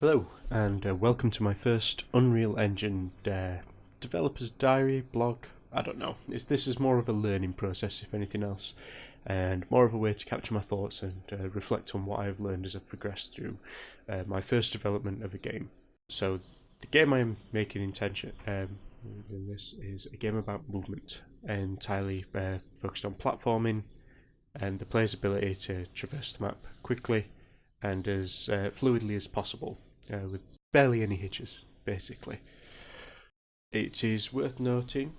Hello, and welcome to my first Unreal Engine developer's diary blog. I don't know. This is more of a learning process, if anything else, and more of a way to capture my thoughts and reflect on what I've learned as I've progressed through my first development of a game. So, the game I'm making intention this is a game about movement, entirely focused on platforming and the player's ability to traverse the map quickly and as fluidly as possible, with barely any hitches, basically. It is worth noting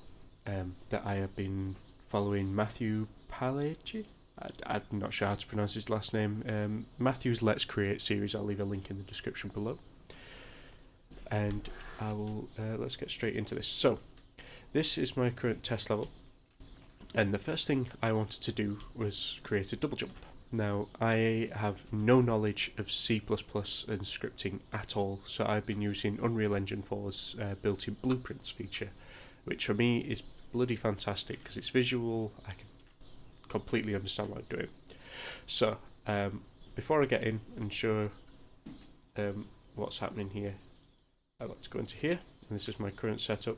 that I have been following Matthew Palagi. I'm not sure how to pronounce his last name. Matthew's Let's Create series. I'll leave a link in the description below. And I will let's get straight into this. So, this is my current test level, and the first thing I wanted to do was create a double jump. Now, I have no knowledge of C++ and scripting at all, so I've been using Unreal Engine 4's built-in blueprints feature, which for me is bloody fantastic because it's visual. I can completely understand what I'm doing. So, before I get in and show what's happening here, I'd like to go into here, and this is my current setup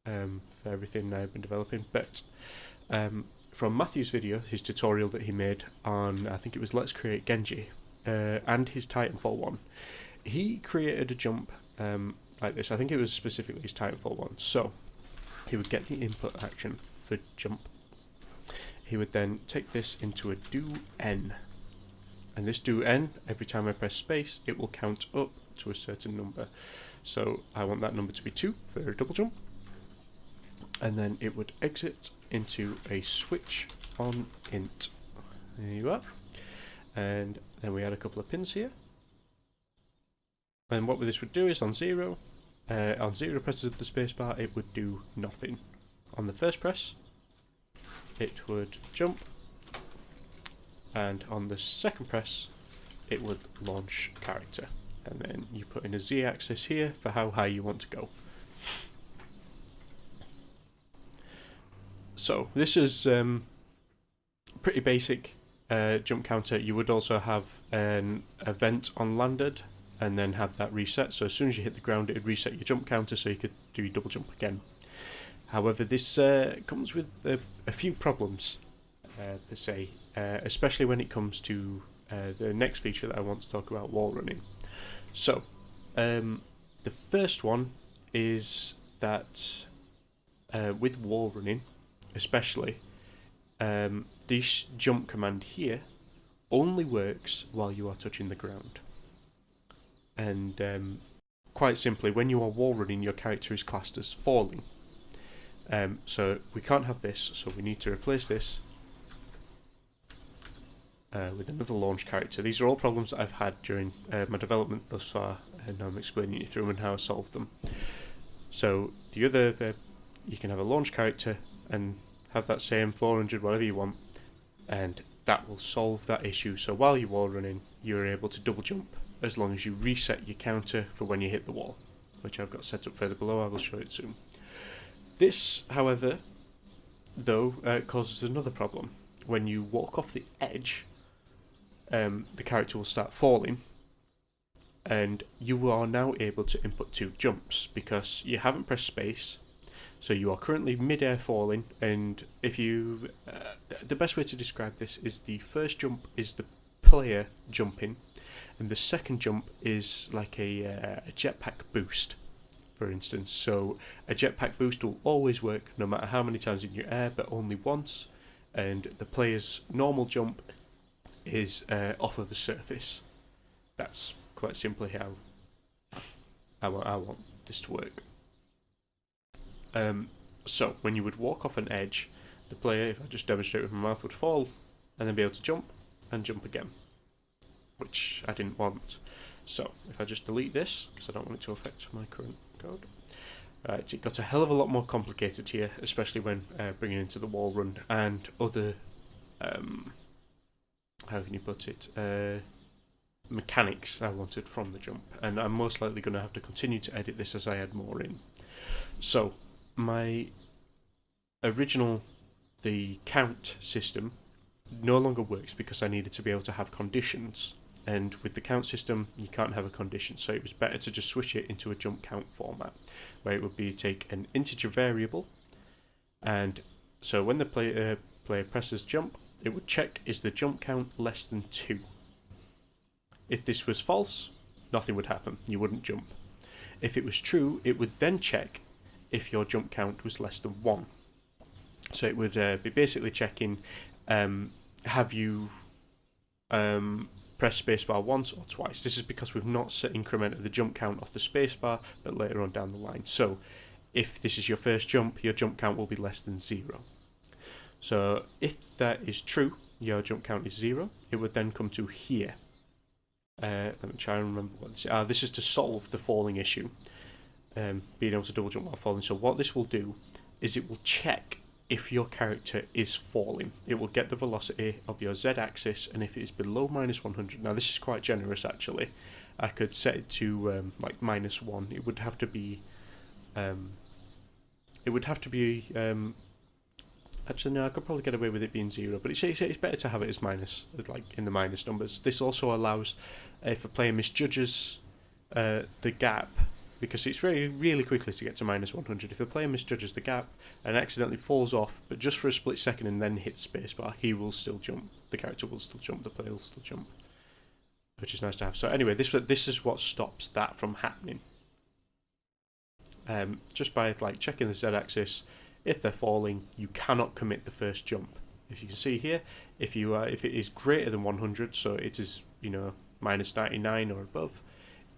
for everything I've been developing. But from Matthew's video, his tutorial that he made on, I think it was Let's Create Genji, and his Titanfall one, he created a jump like this. I think it was specifically his Titanfall one. So he would get the input action for jump. He would then take this into a do n, and this do n, every time I press space, it will count up to a certain number. So I want that number to be 2 for a double jump. And then it would exit into a switch on int. There you are. And then we add a couple of pins here. And what this would do is on 0 presses of the spacebar, it would do nothing. On the first press, it would jump. And on the second press, it would launch character. And then you put in a z-axis here for how high you want to go. So this is pretty basic jump counter. You would also have an event on landed and then have that reset. So as soon as you hit the ground, it would reset your jump counter so you could do your double jump again. However, this comes with a few problems per se, especially when it comes to the next feature that I want to talk about, wall running. So the first one is that with wall running, especially, this jump command here only works while you are touching the ground. And quite simply, when you are wall running, your character is classed as falling. So we can't have this, so we need to replace this with another launch character. These are all problems that I've had during my development thus far, and I'm explaining you through them and how I solved them. So the other, you can have a launch character and have that same 400 whatever you want, and that will solve that issue. So while you're wall running, you're able to double jump as long as you reset your counter for when you hit the wall, which I've got set up further below. I will show it soon. This, however, though, causes another problem. When you walk off the edge, the character will start falling, and you are now able to input 2 jumps because you haven't pressed space. So you are currently mid-air falling, and if you, the best way to describe this is the first jump is the player jumping, and the second jump is like a jetpack boost, for instance. So a jetpack boost will always work no matter how many times in your air, but only once, and the player's normal jump is off of the surface. That's quite simply how I want this to work. So when you would walk off an edge, the player, if I just demonstrate with my mouth, would fall and then be able to jump and jump again, which I didn't want. So if I just delete this, because I don't want it to affect my current code. Right, it got a hell of a lot more complicated here, especially when bringing into the wall run and other, how can you put it, mechanics I wanted from the jump. And I'm most likely going to have to continue to edit this as I add more in. So my original, the count system, no longer works because I needed to be able to have conditions. and with the count system you can't have a condition, so it was better to just switch it into a jump count format, where it would be take an integer variable, and so when the player presses jump, it would check, is the jump count less than 2? If this was false, nothing would happen, you wouldn't jump. If it was true, it would then check if your jump count was less than 1. So it would be basically checking, have you pressed spacebar once or twice. This is because we've not incremented the jump count off the spacebar, but later on down the line. So if this is your first jump, your jump count will be less than 0. So if that is true, your jump count is 0, it would then come to here. Let me try and remember what this is. This is to solve the falling issue, being able to double jump while falling. So what this will do is it will check if your character is falling. It will get the velocity of your z-axis, and if it is below -100, now this is quite generous actually, I could set it to like -1. It would have to be actually no, I could probably get away with it being 0, but it's better to have it as minus, like in the minus numbers. This also allows, if a player misjudges the gap, because it's really quickly to get to -100. If a player misjudges the gap and accidentally falls off, but just for a split second and then hits spacebar, he will still jump. The character will still jump. The player will still jump, which is nice to have. So anyway, this is what stops that from happening. Just by like checking the z-axis. If they're falling, you cannot commit the first jump. If you can see here, if it is greater than 100, so it is -99 or above,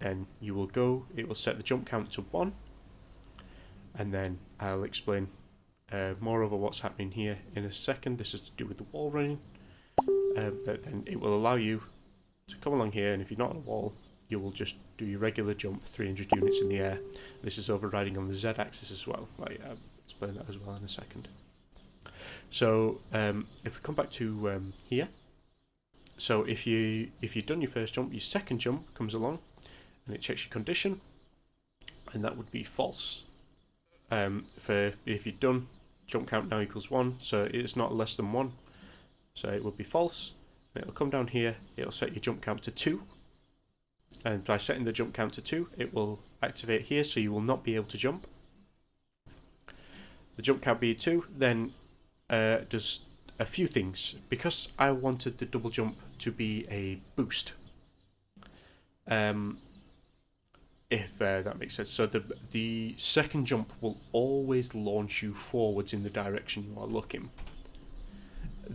then you will go. It will set the jump count to 1, and then I'll explain more over what's happening here in a second. This is to do with the wall running, but then it will allow you to come along here, and if you're not on a wall, you will just do your regular jump 300 units in the air. This is overriding on the z-axis as well. I'll explain that as well in a second. So if we come back to here, so if you've done your first jump, your second jump comes along and it checks your condition, and that would be false. For if you've done jump count now equals 1, so it's not less than 1, so it would be false. And it'll come down here, it'll set your jump count to 2, and by setting the jump count to 2, it will activate here, so you will not be able to jump. The jump count being 2 then does a few things. Because I wanted the double jump to be a boost, if that makes sense. So the second jump will always launch you forwards in the direction you are looking.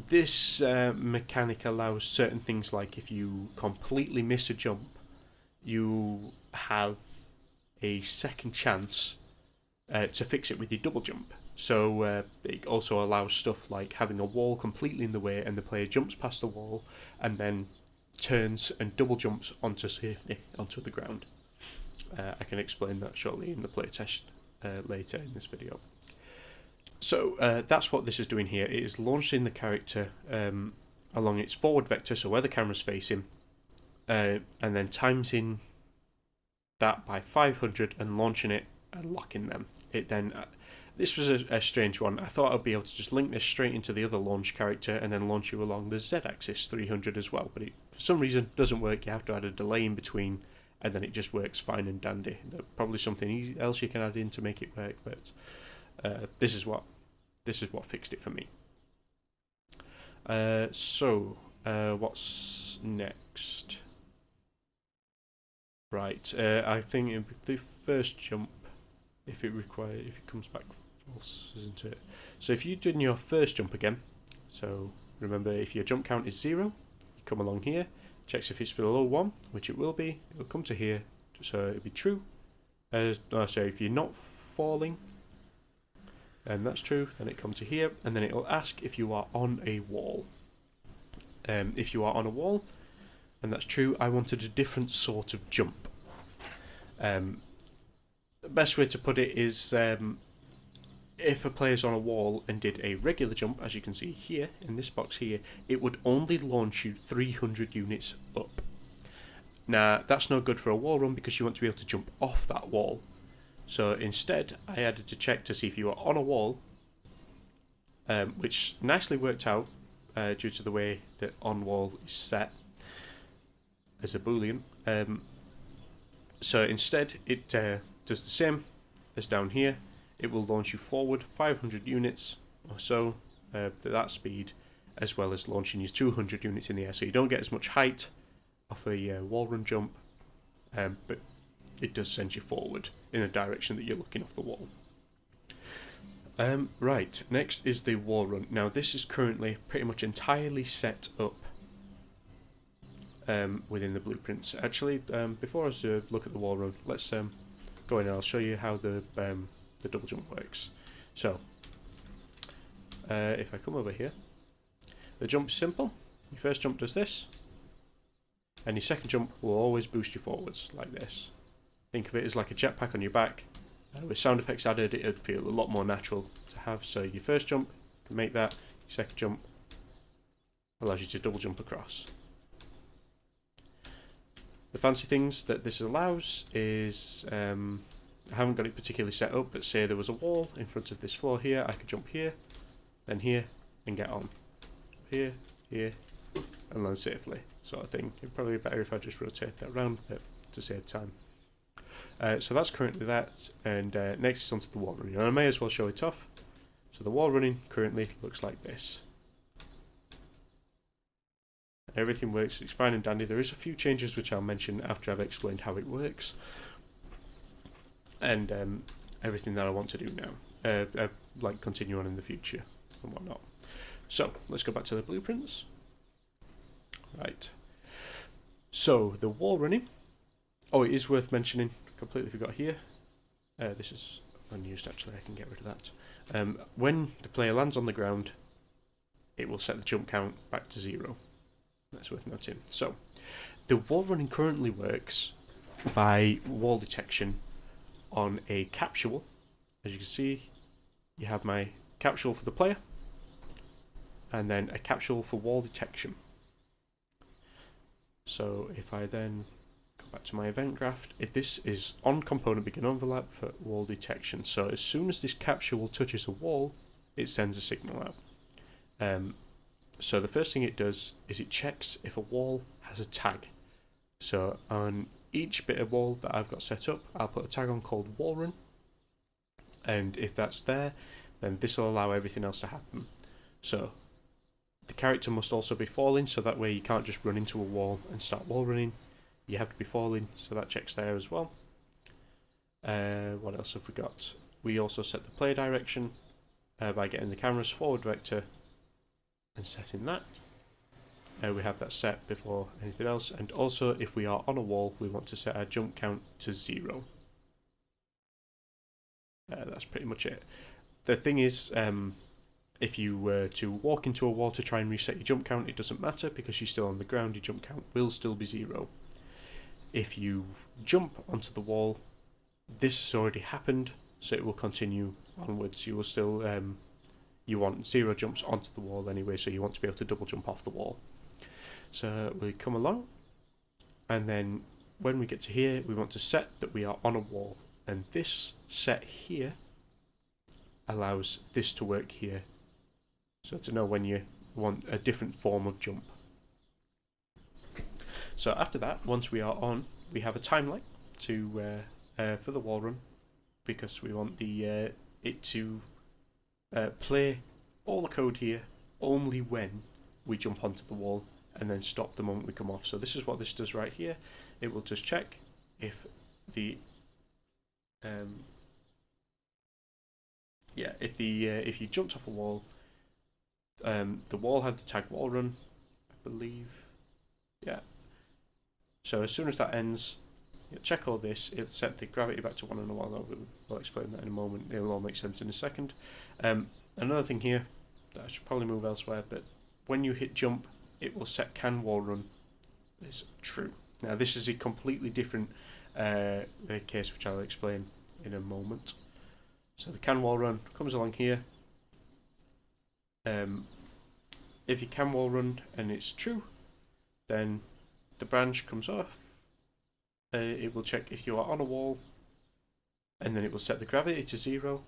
This mechanic allows certain things, like if you completely miss a jump, you have a second chance to fix it with your double jump. So it also allows stuff like having a wall completely in the way and the player jumps past the wall and then turns and double jumps onto safety, onto the ground. I can explain that shortly in the playtest later in this video. So that's what this is doing here. It is launching the character along its forward vector, so where the camera's facing, and then timesing that by 500 and launching it and locking them. It then this was a strange one. I thought I'd be able to just link this straight into the other launch character and then launch you along the z-axis 300 as well, but it for some reason doesn't work. You have to add a delay in between, and then it just works fine and dandy. There's probably something else you can add in to make it work, but this is what fixed it for me. So what's next? Right, I think the first jump, if it comes back false, isn't it? So if you've done your first jump again, so remember, if your jump count is 0, you come along here, checks if it's below 1, which it will be. It'll come to here, so it'll be true. So if you're not falling, and that's true, then it comes to here, and then it'll ask if you are on a wall. If you are on a wall, and that's true, I wanted a different sort of jump. The best way to put it is, if a player's on a wall and did a regular jump, as you can see here, in this box here, it would only launch you 300 units up. Now, that's no good for a wall run because you want to be able to jump off that wall. So instead, I added a check to see if you were on a wall, which nicely worked out due to the way that on wall is set. as a boolean. So instead it does the same as down here. It will launch you forward 500 units or so at that speed, as well as launching you 200 units in the air. So you don't get as much height off a wall run jump, but it does send you forward in a direction that you're looking off the wall. Right, next is the wall run. Now this is currently pretty much entirely set up within the blueprints. Actually, before I look at the wall run, let's go in and I'll show you how the double jump works. So, if I come over here, the jump is simple. Your first jump does this, and your second jump will always boost you forwards like this. Think of it as like a jetpack on your back. With sound effects added, it would feel a lot more natural to have. So your first jump, you can make that. Your second jump allows you to double jump across. The fancy things that this allows is, I haven't got it particularly set up, but say there was a wall in front of this floor here, I could jump here, then here, and get on. Here, here, and land safely, sort of thing. It'd probably be better if I just rotate that around a bit to save time. So that's currently that, and next is onto the wall running. And I may as well show it off. So the wall running currently looks like this. Everything works, it's fine and dandy. There is a few changes which I'll mention after I've explained how it works. And everything that I want to do now. Like continue on in the future and whatnot. So, let's go back to the blueprints. Right. So, the wall running. Oh, it is worth mentioning, completely forgot here. This is unused actually, I can get rid of that. When the player lands on the ground, it will set the jump count back to 0. That's worth noting. So, the wall running currently works by wall detection on a capsule. As you can see, you have my capsule for the player, and then a capsule for wall detection. So, if I then go back to my event graph, this is on component begin overlap for wall detection. So, as soon as this capsule touches a wall, it sends a signal out. So the first thing it does is it checks if a wall has a tag. So on each bit of wall that I've got set up, I'll put a tag on called wall run. And if that's there, then this will allow everything else to happen. So the character must also be falling, so that way you can't just run into a wall and start wall running. You have to be falling, so that checks there as well. What else have we got? We also set the play direction by getting the camera's forward vector and setting that. We have that set before anything else, and also if we are on a wall we want to set our jump count to 0. That's pretty much it. The thing is, if you were to walk into a wall to try and reset your jump count, it doesn't matter because you're still on the ground, your jump count will still be 0. If you jump onto the wall, this has already happened, so it will continue onwards. You will still you want 0 jumps onto the wall anyway, so you want to be able to double jump off the wall. So we come along, and then when we get to here, we want to set that we are on a wall, and this set here allows this to work here, so to know when you want a different form of jump. So after that, once we are on, we have a timeline to for the wall run, because we want the it to play all the code here only when we jump onto the wall, and then stop the moment we come off. So this is what this does right here. It will just check if the if you jumped off a wall, the wall had the tag wall run, I believe. Yeah. So as soon as that ends, you'll check all this. It'll set the gravity back to 1 and a 1. I'll explain that in a moment. It'll all make sense in a second. Another thing here that I should probably move elsewhere, but when you hit jump, it will set can wall run is true. Now this is a completely different case, which I'll explain in a moment. So the can wall run comes along here. If you can wall run and it's true, then the branch comes off. It will check if you are on a wall, and then it will set the gravity to 0.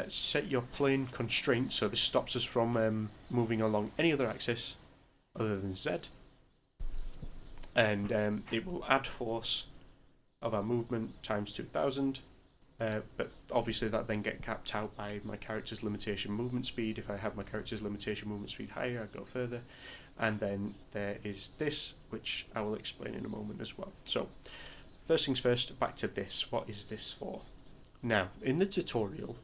Set your plane constraint, so this stops us from moving along any other axis other than Z. and it will add force of our movement times 2000. But obviously that then get capped out by my character's limitation movement speed. If I have my character's limitation movement speed higher, I go further. And then there is this, which I will explain in a moment as well. So, first things first, back to this. What is this for? Now, in the tutorial,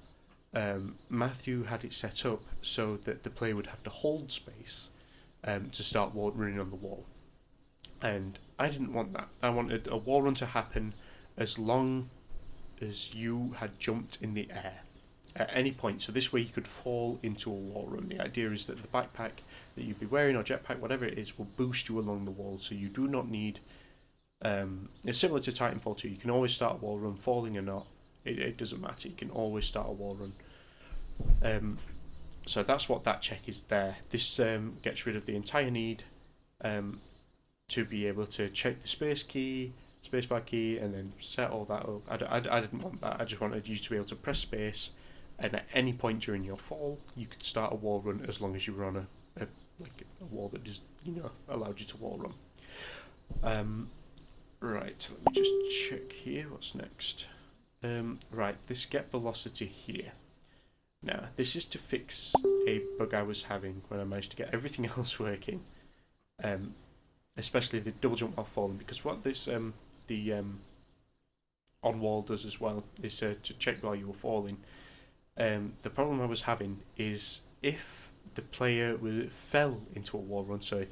Matthew had it set up so that the player would have to hold space to start running on the wall. And I didn't want that. I wanted a wall run to happen as long as you had jumped in the air at any point. So this way you could fall into a wall run. The idea is that the backpack that you'd be wearing, or jetpack, whatever it is, will boost you along the wall. So you do not need... it's similar to Titanfall 2. You can always start a wall run, falling or not. It doesn't matter. You can always start a wall run. So that's what that check is there. This gets rid of the entire need to be able to check the spacebar key, and then set all that up. I didn't want that. I just wanted you to be able to press space, and at any point during your fall, you could start a wall run as long as you were on a wall that just allowed you to wall run. Right, let me just check here. What's next? Right, this get velocity here. Now, this is to fix a bug I was having when I managed to get everything else working. Especially the double jump while falling, because what this the on wall does as well is to check while you were falling. The problem I was having is if the player fell into a wall run, so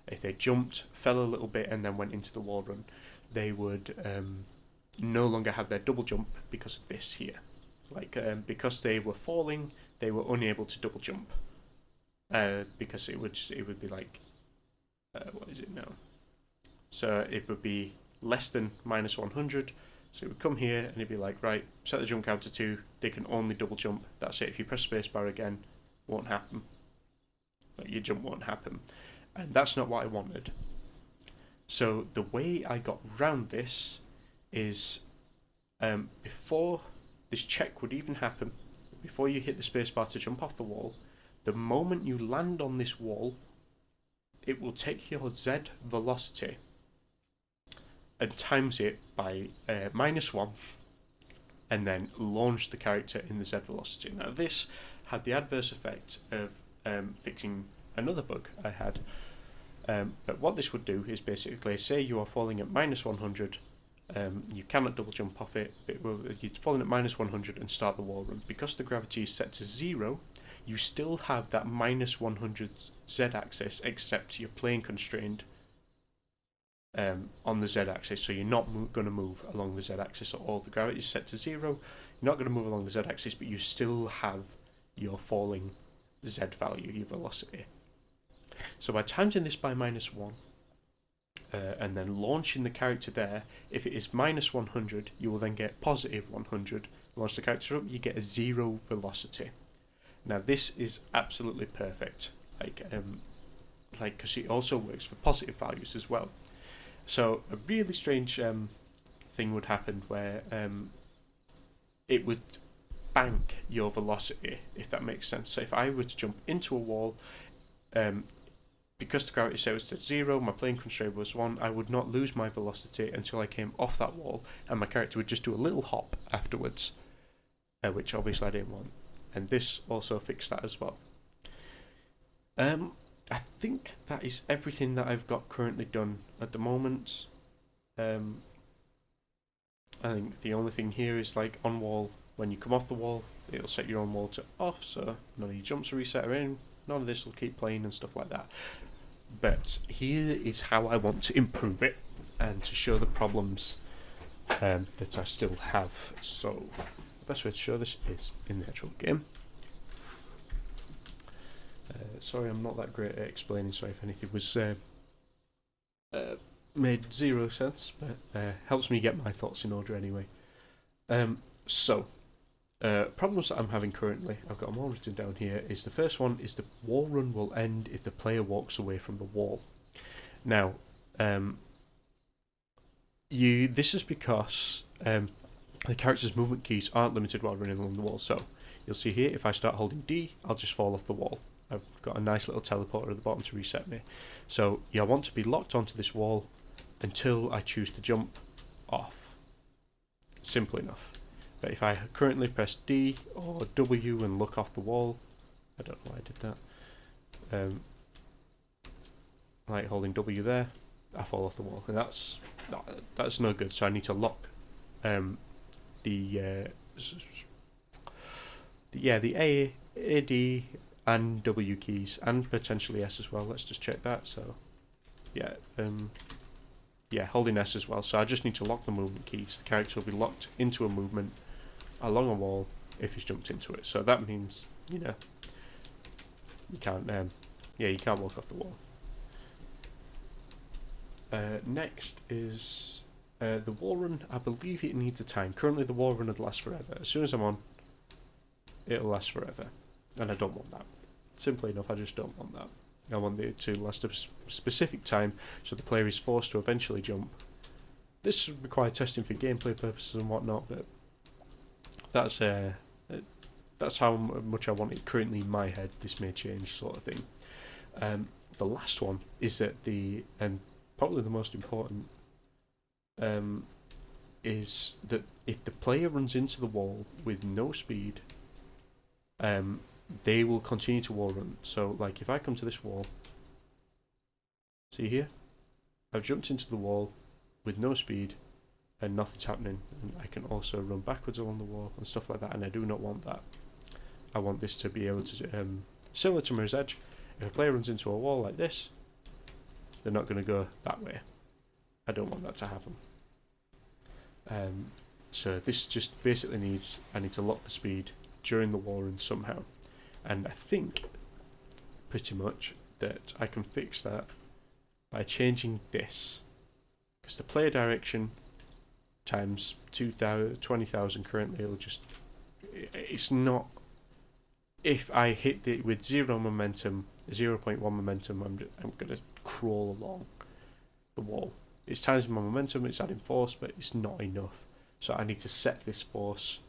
if they jumped, fell a little bit, and then went into the wall run, they would no longer have their double jump because of this here. Because they were falling, they were unable to double jump. Because it would be like, what is it now? So it would be less than minus 100. So it would come here and it'd be like, right, set the jump counter to 2. They can only double jump. That's it. If you press spacebar again, won't happen. Your jump won't happen. And that's not what I wanted. So the way I got around this is before this check would even happen, before you hit the spacebar to jump off the wall, the moment you land on this wall, it will take your Z velocity and times it by -1, and then launch the character in the Z velocity. Now this had the adverse effect of fixing another bug I had. But what this would do is basically, say you are falling at -100, you cannot double jump off it, you're falling at -100 and start the wall run. Because the gravity is set to 0, you still have that -100 Z axis, except you're plane constrained on the Z axis, so you're not going to move along the Z axis at all. The gravity is set to 0, you're not going to move along the Z axis, but you still have your falling Z value, your velocity. So by timesing this by -1, and then launching the character there, if it is -100, you will then get +100. Launch the character up, you get a 0 velocity. Now this is absolutely perfect, because it also works for positive values as well. So a really strange thing would happen where it would bank your velocity, if that makes sense. So if I were to jump into a wall, because the gravity set was at 0, my plane constraint was 1, I would not lose my velocity until I came off that wall, and my character would just do a little hop afterwards, which obviously I didn't want. And this also fixed that as well. I think that is everything that I've got currently done at the moment. I think the only thing here is like on wall, when you come off the wall, it'll set your on wall to off, so none of your jumps are reset or in, none of this will keep playing and stuff like that. But here is how I want to improve it and to show the problems that I still have. So the best way to show this is in the actual game. Sorry, I'm not that great at explaining, so if anything was made 0 sense, but helps me get my thoughts in order anyway. Problems that I'm having currently, I've got them all written down here, is the first one is the wall run will end if the player walks away from the wall. Now, this is because the character's movement keys aren't limited while running along the wall. So you'll see here, if I start holding D, I'll just fall off the wall. I've got a nice little teleporter at the bottom to reset me. So you want to be locked onto this wall until I choose to jump off. Simple enough. But if I currently press D or W and look off the wall, I don't know why I did that. Like holding W there, I fall off the wall, and that's no good. So I need to lock the A, D, and W keys, and potentially S as well. Let's just check that. So yeah, holding S as well. So I just need to lock the movement keys. The character will be locked into a movement along a wall if he's jumped into it. So that means, you know, you can't you can't walk off the wall. Next is the wall run. I believe it needs a time. Currently the wall run would last forever. As soon as I'm on, it'll last forever, and I don't want that. Simply enough, I just don't want that. I want it to last a specific time, so the player is forced to eventually jump. This requires testing for gameplay purposes and whatnot, but that's how much I want it currently in my head. This may change, sort of thing. The last one is that probably the most important, is that if the player runs into the wall with no speed, they will continue to wall run. So like if I come to this wall, see here, I've jumped into the wall with no speed and nothing's happening, and I can also run backwards along the wall and stuff like that, and I do not want that. I want this to be able to, similar to Mirror's Edge, if a player runs into a wall like this, they're not going to go that way. I don't want that to happen. So this just basically means I need to lock the speed during the wall run somehow. And I think pretty much that I can fix that by changing this. Because the player direction times 20,000 currently, it'll just, it's not, if I hit it with 0 momentum, 0.1 momentum, I'm going to crawl along the wall. It's times my momentum, it's adding force, but it's not enough. So I need to set this force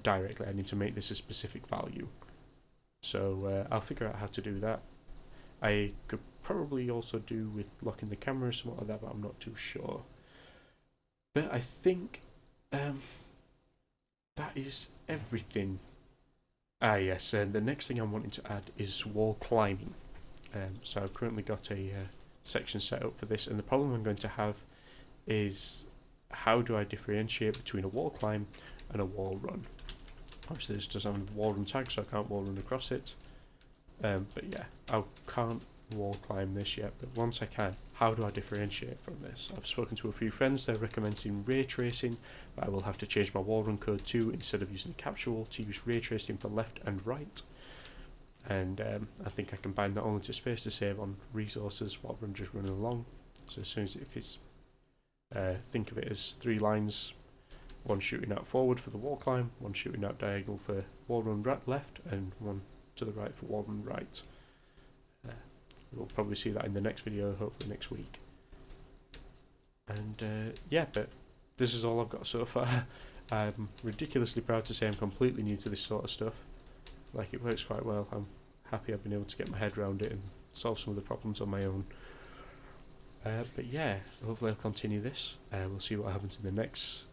directly. I need to make this a specific value. So I'll figure out how to do that. I could probably also do with locking the camera or something like that, but I'm not too sure. But I think that is everything. Yes, and the next thing I'm wanting to add is wall climbing. So I've currently got a section set up for this, and the problem I'm going to have is how do I differentiate between a wall climb and a wall run. Obviously this doesn't have the wall run tag, so I can't wall run across it. But yeah, I can't wall climb this yet, but once I can, how do I differentiate from this? I've spoken to a few friends, they're recommending ray tracing, but I will have to change my wall run code too, instead of using capsule, to use ray tracing for left and right. And I think I can bind that all into space to save on resources while I'm just running along. So as soon as, if it's, think of it as 3 lines, one shooting out forward for the wall climb, one shooting out diagonal for wall run left, and one to the right for wall run right. We'll probably see that in the next video, hopefully next week. And yeah, but this is all I've got so far. I'm ridiculously proud to say I'm completely new to this sort of stuff. Like, it works quite well. I'm happy I've been able to get my head around it and solve some of the problems on my own. But yeah, hopefully I'll continue this. We'll see what happens in the next.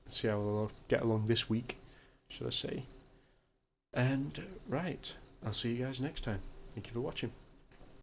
See how I'll get along this week, should I say. And right, I'll see you guys next time. Thank you for watching.